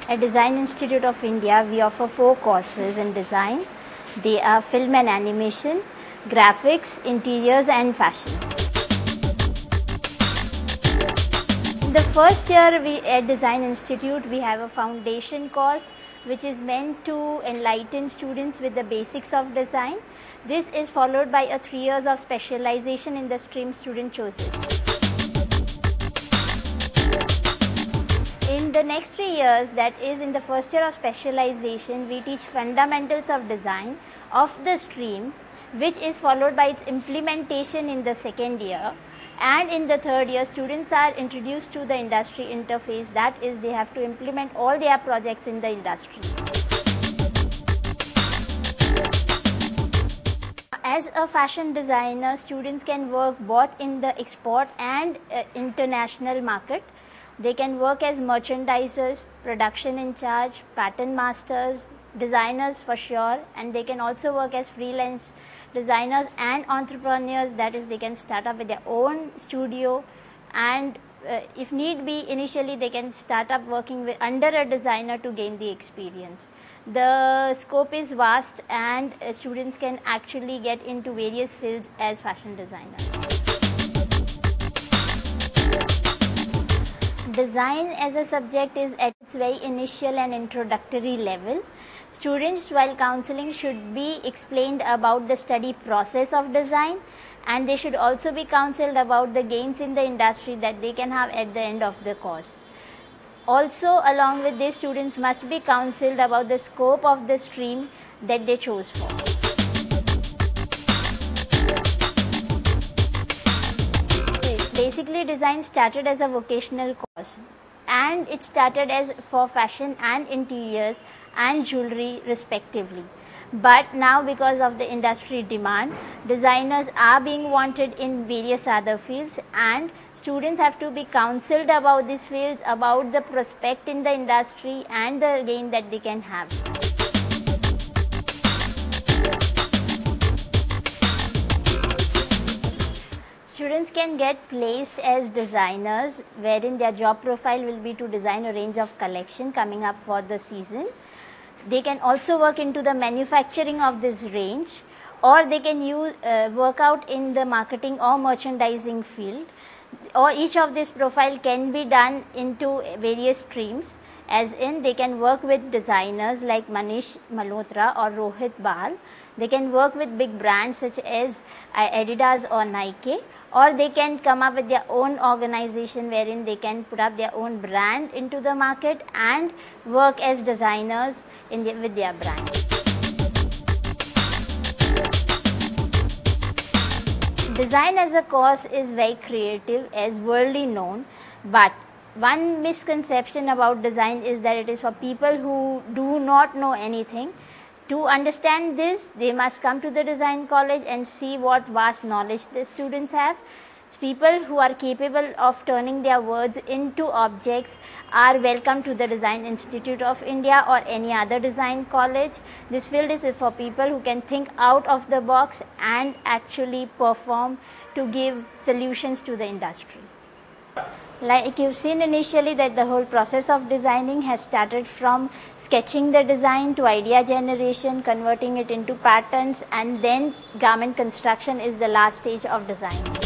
At Design Institute of India, we offer 4 courses in design. They are film and animation, graphics, interiors and fashion. In the first year at Design Institute, we have a foundation course which is meant to enlighten students with the basics of design. This is followed by a 3 years of specialization in the stream student chooses. In the next 3 years, that is in the first year of specialization, we teach fundamentals of design of the stream, which is followed by its implementation in the second year. And in the third year, students are introduced to the industry interface, that is they have to implement all their projects in the industry. As a fashion designer, students can work both in the export and international market. They can work as merchandisers, production in charge, pattern masters, designers for sure, and they can also work as freelance designers and entrepreneurs, that is they can start up with their own studio, and if need be, initially they can start up working under a designer to gain the experience. The scope is vast and students can actually get into various fields as fashion designers. Design as a subject is at its very initial and introductory level. Students, while counseling, should be explained about the study process of design, and they should also be counseled about the gains in the industry that they can have at the end of the course. Also, along with this, students must be counseled about the scope of the stream that they chose for. Basically, design started as a vocational course, and it started as for fashion and interiors and jewelry respectively. But now, because of the industry demand, designers are being wanted in various other fields, and students have to be counseled about these fields, about the prospect in the industry and the gain that they can have. Students can get placed as designers, wherein their job profile will be to design a range of collection coming up for the season. They can also work into the manufacturing of this range, or they can work out in the marketing or merchandising field, or each of this profile can be done into various streams, as in they can work with designers like Manish Malhotra or Rohit Bahl. They can work with big brands such as Adidas or Nike, or they can come up with their own organization wherein they can put up their own brand into the market and work as designers with their brand. Design as a course is very creative, as worldly known, but one misconception about design is that it is for people who do not know anything. To understand this, they must come to the design college and see what vast knowledge the students have. People who are capable of turning their words into objects are welcome to the Design Institute of India or any other design college. This field is for people who can think out of the box and actually perform to give solutions to the industry. Like you've seen initially, that the whole process of designing has started from sketching the design to idea generation, converting it into patterns, and then garment construction is the last stage of design.